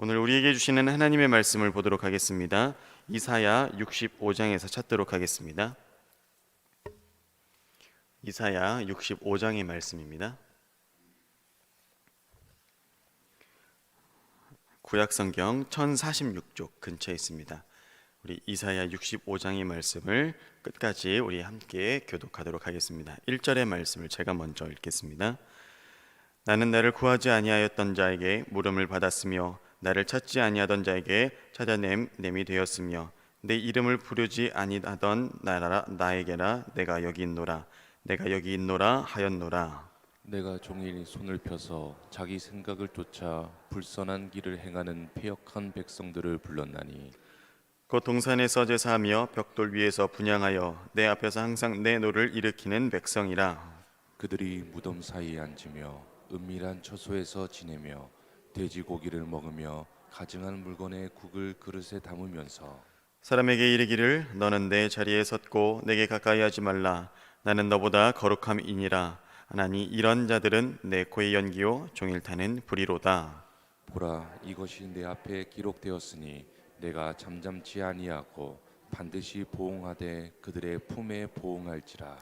오늘 우리에게 주시는 하나님의 말씀을 보도록 하겠습니다. 이사야 65장에서 찾도록 하겠습니다. 이사야 65장의 말씀입니다. 구약성경 1046쪽 근처에 있습니다. 우리 이사야 65장의 말씀을 끝까지 우리 함께 교독하도록 하겠습니다. 1절의 말씀을 제가 먼저 읽겠습니다. 나는 나를 구하지 아니하였던 자에게 물음을 받았으며 나를 찾지 아니하던 자에게 찾아냄이 되었으며 내 이름을 부르지 아니하던 나에게라 내가 여기 있노라 내가 여기 있노라 하였노라. 내가 종일 손을 펴서 자기 생각을 쫓아 불선한 길을 행하는 패역한 백성들을 불렀나니 곧 동산에서 제사하며 벽돌 위에서 분향하여 내 앞에서 항상 내 노를 일으키는 백성이라. 그들이 무덤 사이에 앉으며 은밀한 처소에서 지내며 돼지고기를 먹으며 가증한 물건에 국을 그릇에 담으면서 사람에게 이르기를 너는 내 자리에 섰고 내게 가까이 하지 말라 나는 너보다 거룩함이니라. 하나니 이런 자들은 내 코의 연기요 종일 타는 불이로다. 보라, 이것이 내 앞에 기록되었으니 내가 잠잠치 아니하고 반드시 보응하되 그들의 품에 보응할지라.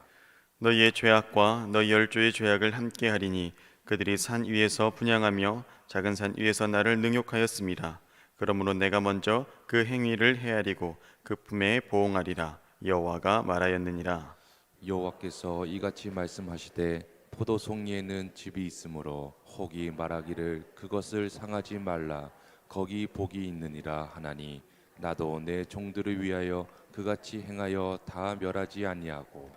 너희의 죄악과 너희 열조의 죄악을 함께 하리니 그들이 산 위에서 분향하며 작은 산 위에서 나를 능욕하였음이라. 그러므로 내가 먼저 그 행위를 헤아리고 그 품에 보응하리라. 여호와가 말하였느니라. 여호와께서 이같이 말씀하시되 포도송이에는 즙이 있으므로 혹이 말하기를 그것을 상하지 말라 거기 복이 있느니라 하나니 나도 내 종들을 위하여 그같이 행하여 다 멸하지 아니하고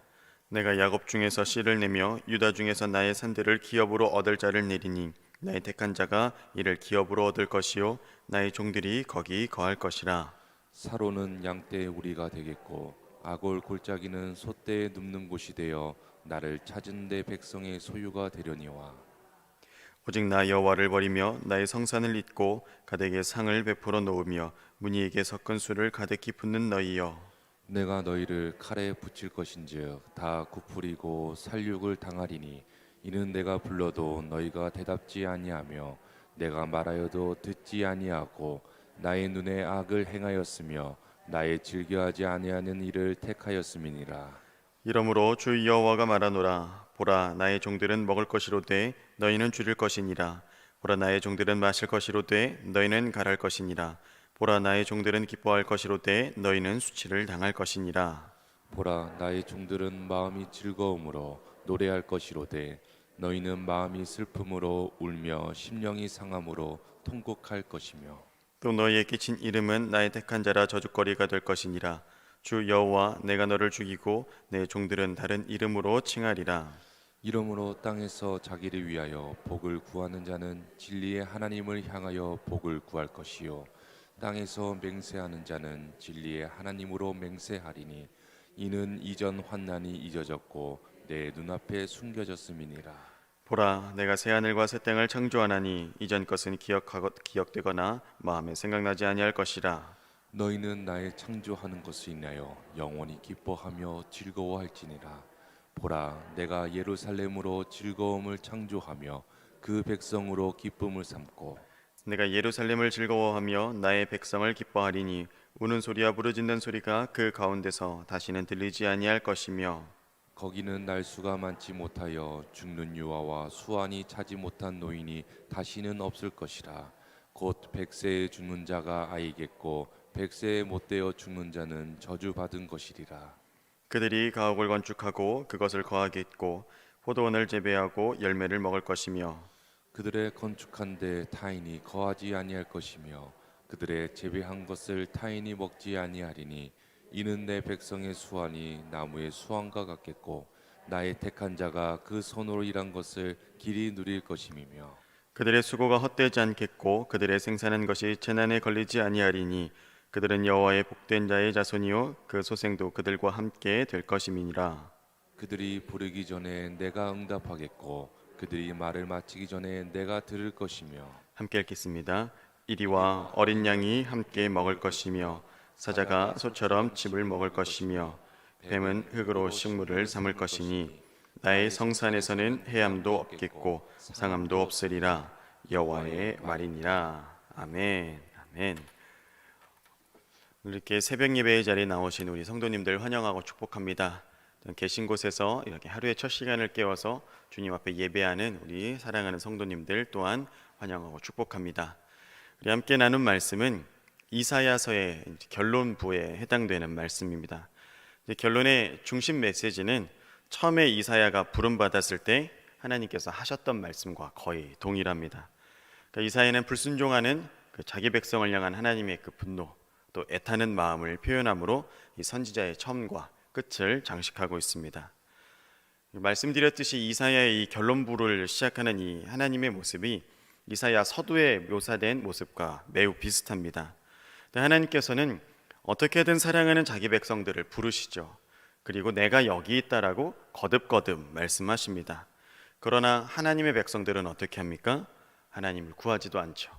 내가 야곱 중에서 씨를 내며 유다 중에서 나의 산들을 기업으로 얻을 자를 내리니 나의 택한 자가 이를 기업으로 얻을 것이요 나의 종들이 거기 거할 것이라. 사로는 양떼의 우리가 되겠고 아골 골짜기는 소떼에 눕는 곳이 되어 나를 찾은 내 백성의 소유가 되려니와. 오직 나 여호와를 버리며 나의 성산을 잊고 가득의 상을 베풀어 놓으며 무니에게 섞은 술을 가득히 붓는 너희여, 내가 너희를 칼에 붙일 것인즉 다 굽으리고 살육을 당하리니 이는 내가 불러도 너희가 대답지 아니하며 내가 말하여도 듣지 아니하고 나의 눈에 악을 행하였으며 나의 즐겨하지 아니하는 일을 택하였음이니라. 이러므로 주 여호와가 말하노라. 보라 나의 종들은 먹을 것이로되 너희는 줄일 것이니라. 보라 나의 종들은 마실 것이로되 너희는 갈할 것이니라. 보라 나의 종들은 기뻐할 것이로되 너희는 수치를 당할 것이니라. 보라 나의 종들은 마음이 즐거움으로 노래할 것이로되 너희는 마음이 슬픔으로 울며 심령이 상함으로 통곡할 것이며 또 너희의 끼친 이름은 나의 택한 자라 저주거리가 될 것이니라. 주 여호와 내가 너를 죽이고 내 종들은 다른 이름으로 칭하리라. 이러므로 땅에서 자기를 위하여 복을 구하는 자는 진리의 하나님을 향하여 복을 구할 것이요 땅에서 맹세하는 자는 진리의 하나님으로 맹세하리니 이는 이전 환난이 잊어졌고 내 눈앞에 숨겨졌음이니라. 보라 내가 새하늘과 새 땅을 창조하나니 이전 것은 기억되거나 마음에 생각나지 아니할 것이라. 너희는 나의 창조하는 것을 인하여 영원히 기뻐하며 즐거워할지니라. 보라 내가 예루살렘으로 즐거움을 창조하며 그 백성으로 기쁨을 삼고 내가 예루살렘을 즐거워하며 나의 백성을 기뻐하리니 우는 소리와 부르짖는 소리가 그 가운데서 다시는 들리지 아니할 것이며 거기는 날수가 많지 못하여 죽는 유아와 수완이 차지 못한 노인이 다시는 없을 것이라. 곧 100세에 죽는 자가 아이겠고 100세에 못되어 죽는 자는 저주받은 것이리라. 그들이 가옥을 건축하고 그것을 거하겠고 포도원을 재배하고 열매를 먹을 것이며 그들의 건축한 데 타인이 거하지 아니할 것이며 그들의 재배한 것을 타인이 먹지 아니하리니 이는 내 백성의 수완이 나무의 수완과 같겠고 나의 택한 자가 그 손으로 일한 것을 길이 누릴 것임이며 그들의 수고가 헛되지 않겠고 그들의 생산한 것이 재난에 걸리지 아니하리니 그들은 여호와의 복된 자의 자손이요 그 소생도 그들과 함께 될 것임이니라. 그들이 부르기 전에 내가 응답하겠고 그들이 말을 마치기 전에 내가 들을 것이며 함께 읽겠습니다. 이리와 어린 양이 함께 먹을 것이며 사자가 소처럼 칩을 먹을 것이며 뱀은 흙으로 식물을 삼을 것이니 나의 성산에서는 해함도 없겠고 상함도 없으리라. 여호와의 말이니라. 아멘. 아멘. 이렇게 새벽 예배의 자리에 나오신 우리 성도님들 환영하고 축복합니다. 계신 곳에서 이렇게 하루의 첫 시간을 깨워서 주님 앞에 예배하는 우리 사랑하는 성도님들 또한 환영하고 축복합니다. 우리 함께 나눈 말씀은 이사야서의 결론부에 해당되는 말씀입니다. 결론의 중심 메시지는 처음에 이사야가 부름받았을 때 하나님께서 하셨던 말씀과 거의 동일합니다. 그러니까 이사야는 불순종하는 그 자기 백성을 향한 하나님의 그 분노, 또 애타는 마음을 표현함으로 이 선지자의 처음과 끝을 장식하고 있습니다. 말씀드렸듯이 이사야의 이 결론부를 시작하는 이 하나님의 모습이 이사야 서두에 묘사된 모습과 매우 비슷합니다. 하나님께서는 어떻게든 사랑하는 자기 백성들을 부르시죠. 그리고 내가 여기 있다라고 거듭거듭 말씀하십니다. 그러나 하나님의 백성들은 어떻게 합니까? 하나님을 구하지도 않죠.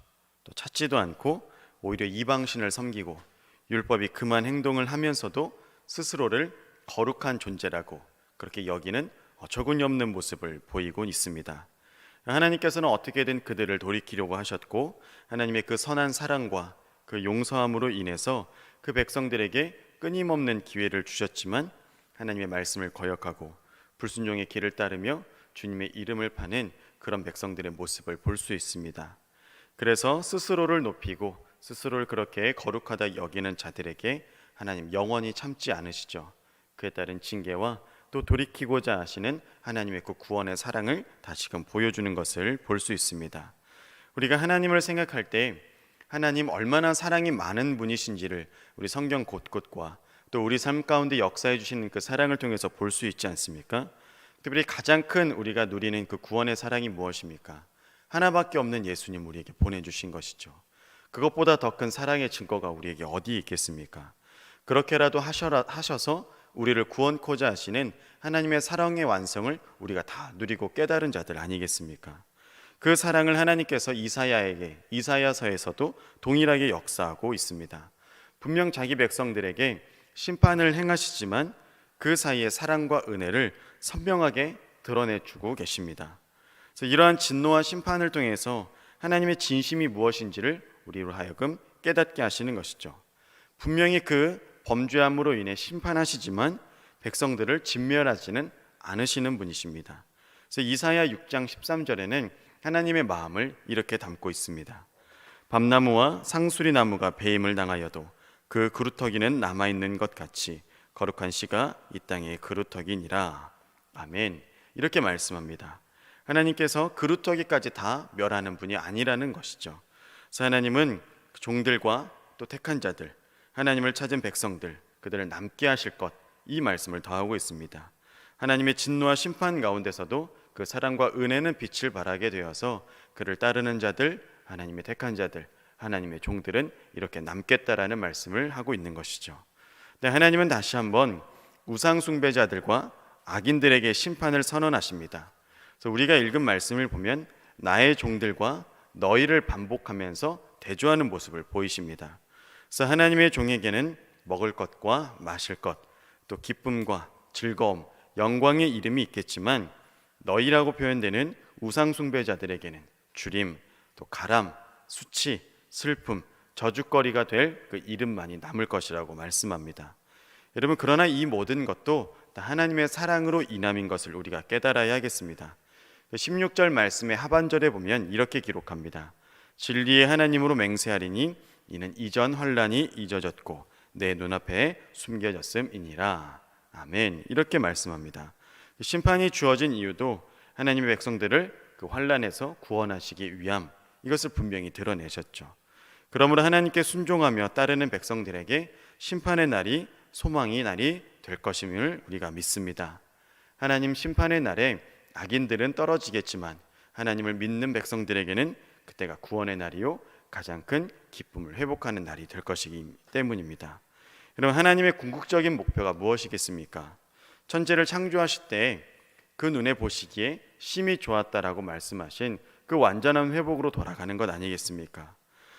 또 찾지도 않고 오히려 이방신을 섬기고 율법이 금한 행동을 하면서도 스스로를 거룩한 존재라고 그렇게 여기는 어처구니 없는 모습을 보이고 있습니다. 하나님께서는 어떻게든 그들을 돌이키려고 하셨고 하나님의 그 선한 사랑과 그 용서함으로 인해서 그 백성들에게 끊임없는 기회를 주셨지만 하나님의 말씀을 거역하고 불순종의 길을 따르며 주님의 이름을 파는 그런 백성들의 모습을 볼 수 있습니다. 그래서 스스로를 높이고 스스로를 그렇게 거룩하다 여기는 자들에게 하나님 영원히 참지 않으시죠. 그에 따른 징계와 또 돌이키고자 하시는 하나님의 그 구원의 사랑을 다시금 보여주는 것을 볼 수 있습니다. 우리가 하나님을 생각할 때 하나님 얼마나 사랑이 많은 분이신지를 우리 성경 곳곳과 또 우리 삶 가운데 역사해 주시는 그 사랑을 통해서 볼 수 있지 않습니까? 특별히 가장 큰 우리가 누리는 그 구원의 사랑이 무엇입니까? 하나밖에 없는 예수님 우리에게 보내주신 것이죠. 그것보다 더 큰 사랑의 증거가 우리에게 어디 있겠습니까? 그렇게라도 하셔서 우리를 구원코자 하시는 하나님의 사랑의 완성을 우리가 다 누리고 깨달은 자들 아니겠습니까? 그 사랑을 하나님께서 이사야서에서도 동일하게 역사하고 있습니다. 분명 자기 백성들에게 심판을 행하시지만 그 사이에 사랑과 은혜를 선명하게 드러내주고 계십니다. 그래서 이러한 진노와 심판을 통해서 하나님의 진심이 무엇인지를 우리로 하여금 깨닫게 하시는 것이죠. 분명히 그 범죄함으로 인해 심판하시지만 백성들을 진멸하지는 않으시는 분이십니다. 그래서 이사야 6장 13절에는 하나님의 마음을 이렇게 담고 있습니다. 밤나무와 상수리 나무가 배임을 당하여도 그 그루터기는 남아있는 것 같이 거룩한 씨가 이 땅의 그루터기니라. 아멘. 이렇게 말씀합니다. 하나님께서 그루터기까지 다 멸하는 분이 아니라는 것이죠. 그래서 하나님은 종들과 또 택한 자들, 하나님을 찾은 백성들, 그들을 남게 하실 것, 이 말씀을 더하고 있습니다. 하나님의 진노와 심판 가운데서도 그 사랑과 은혜는 빛을 발하게 되어서 그를 따르는 자들, 하나님의 택한 자들, 하나님의 종들은 이렇게 남겠다라는 말씀을 하고 있는 것이죠. 근데 하나님은 다시 한번 우상 숭배자들과 악인들에게 심판을 선언하십니다. 그래서 우리가 읽은 말씀을 보면 나의 종들과 너희를 반복하면서 대조하는 모습을 보이십니다. 그래서 하나님의 종에게는 먹을 것과 마실 것, 또 기쁨과 즐거움, 영광의 이름이 있겠지만 너희라고 표현되는 우상 숭배자들에게는 주림, 또 가람, 수치, 슬픔, 저주거리가 될 그 이름만이 남을 것이라고 말씀합니다. 여러분, 그러나 이 모든 것도 다 하나님의 사랑으로 인함인 것을 우리가 깨달아야 하겠습니다. 16절 말씀의 하반절에 보면 이렇게 기록합니다. 진리의 하나님으로 맹세하리니 이는 이전 환난이 잊어졌고 내 눈앞에 숨겨졌음이니라. 아멘. 이렇게 말씀합니다. 심판이 주어진 이유도 하나님의 백성들을 그 환난에서 구원하시기 위함, 이것을 분명히 드러내셨죠. 그러므로 하나님께 순종하며 따르는 백성들에게 심판의 날이 소망의 날이 될 것임을 우리가 믿습니다. 하나님 심판의 날에 악인들은 떨어지겠지만 하나님을 믿는 백성들에게는 그때가 구원의 날이요 가장 큰 기쁨을 회복하는 날이 될 것이기 때문입니다. 여러분, 하나님의 궁극적인 목표가 무엇이겠습니까? 천지를 창조하실 때 그 눈에 보시기에 심히 좋았다라고 말씀하신 그 완전한 회복으로 돌아가는 것 아니겠습니까?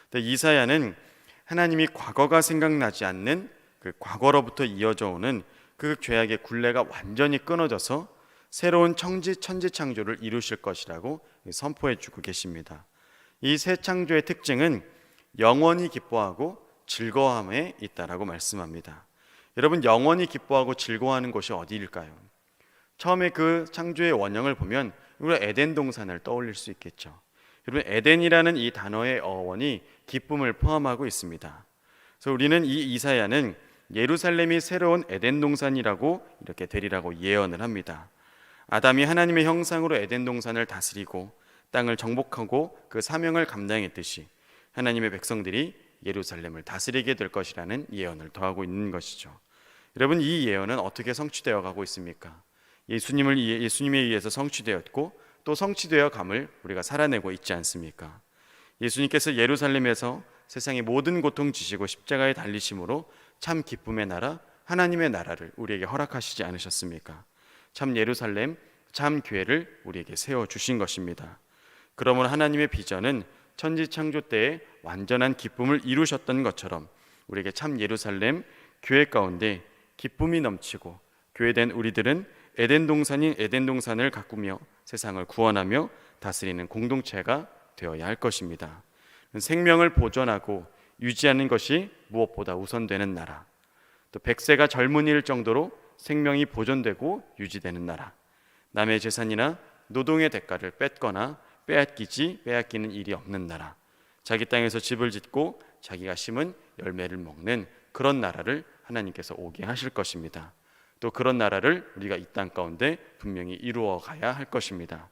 근데 이사야는 하나님이 과거가 생각나지 않는 그 과거로부터 이어져 오는 그 죄악의 굴레가 완전히 끊어져서 새로운 천지 창조를 이루실 것이라고 선포해 주고 계십니다. 이 새 창조의 특징은 영원히 기뻐하고 즐거워함에 있다라고 말씀합니다. 여러분, 영원히 기뻐하고 즐거워하는 곳이 어디일까요? 처음에 그 창조의 원형을 보면 우리가 에덴 동산을 떠올릴 수 있겠죠. 여러분, 에덴이라는 이 단어의 어원이 기쁨을 포함하고 있습니다. 그래서 우리는 이 이사야는 예루살렘이 새로운 에덴 동산이라고 이렇게 되리라고 예언을 합니다. 아담이 하나님의 형상으로 에덴 동산을 다스리고 땅을 정복하고 그 사명을 감당했듯이 하나님의 백성들이 예루살렘을 다스리게 될 것이라는 예언을 더하고 있는 것이죠. 여러분, 이 예언은 어떻게 성취되어 가고 있습니까? 예수님에 의해서 성취되었고 또 성취되어 감을 우리가 살아내고 있지 않습니까? 예수님께서 예루살렘에서 세상의 모든 고통 지시고 십자가에 달리심으로 참 기쁨의 나라, 하나님의 나라를 우리에게 허락하시지 않으셨습니까? 참 예루살렘, 참 교회를 우리에게 세워주신 것입니다. 그러므로 하나님의 비전은 천지창조 때에 완전한 기쁨을 이루셨던 것처럼 우리에게 참 예루살렘, 교회 가운데 기쁨이 넘치고 교회된 우리들은 에덴 동산인 에덴 동산을 가꾸며 세상을 구원하며 다스리는 공동체가 되어야 할 것입니다. 생명을 보존하고 유지하는 것이 무엇보다 우선되는 나라, 또 100세가 젊은이일 정도로 생명이 보존되고 유지되는 나라, 남의 재산이나 노동의 대가를 뺏거나 빼앗기는 일이 없는 나라, 자기 땅에서 집을 짓고 자기가 심은 열매를 먹는 그런 나라를 하나님께서 오게 하실 것입니다. 또 그런 나라를 우리가 이 땅 가운데 분명히 이루어 가야 할 것입니다.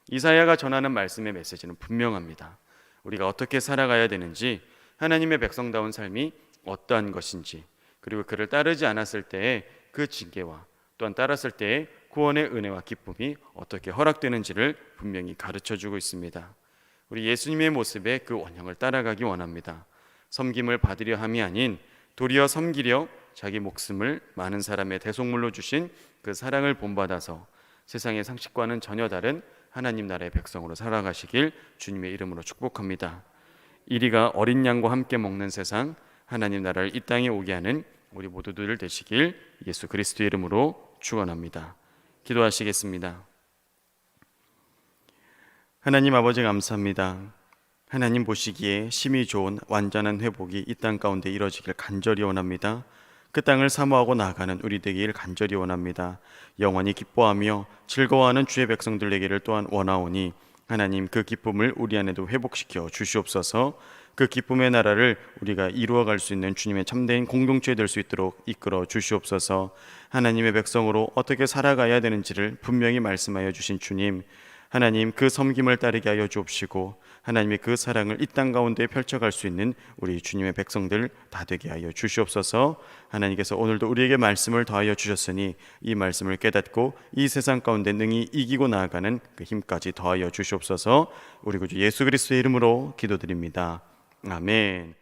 이사야가 전하는 말씀의 메시지는 분명합니다. 우리가 어떻게 살아가야 되는지, 하나님의 백성다운 삶이 어떠한 것인지, 그리고 그를 따르지 않았을 때의 그 징계와 또한 따랐을 때의 구원의 은혜와 기쁨이 어떻게 허락되는지를 분명히 가르쳐주고 있습니다. 우리 예수님의 모습에 그 원형을 따라가기 원합니다. 섬김을 받으려 함이 아닌 도리어 섬기려 자기 목숨을 많은 사람의 대속물로 주신 그 사랑을 본받아서 세상의 상식과는 전혀 다른 하나님 나라의 백성으로 살아가시길 주님의 이름으로 축복합니다. 이리가 어린 양과 함께 먹는 세상, 하나님 나라를 이 땅에 오게 하는 우리 모두들 되시길 예수 그리스도의 이름으로 축원합니다. 기도하시겠습니다. 하나님 아버지, 감사합니다. 하나님 보시기에 심히 좋은 완전한 회복이 이 땅 가운데 이루어지길 간절히 원합니다. 그 땅을 사모하고 나아가는 우리 되기를 간절히 원합니다. 영원히 기뻐하며 즐거워하는 주의 백성들 되기를 또한 원하오니 하나님, 그 기쁨을 우리 안에도 회복시켜 주시옵소서. 그 기쁨의 나라를 우리가 이루어갈 수 있는 주님의 참된 공동체 될 수 있도록 이끌어 주시옵소서. 하나님의 백성으로 어떻게 살아가야 되는지를 분명히 말씀하여 주신 주님, 하나님, 그 섬김을 따르게 하여 주옵시고 하나님의 그 사랑을 이 땅 가운데 펼쳐갈 수 있는 우리 주님의 백성들 다 되게 하여 주시옵소서. 하나님께서 오늘도 우리에게 말씀을 더하여 주셨으니 이 말씀을 깨닫고 이 세상 가운데 능히 이기고 나아가는 그 힘까지 더하여 주시옵소서. 우리 구주 예수 그리스도의 이름으로 기도드립니다. 아멘.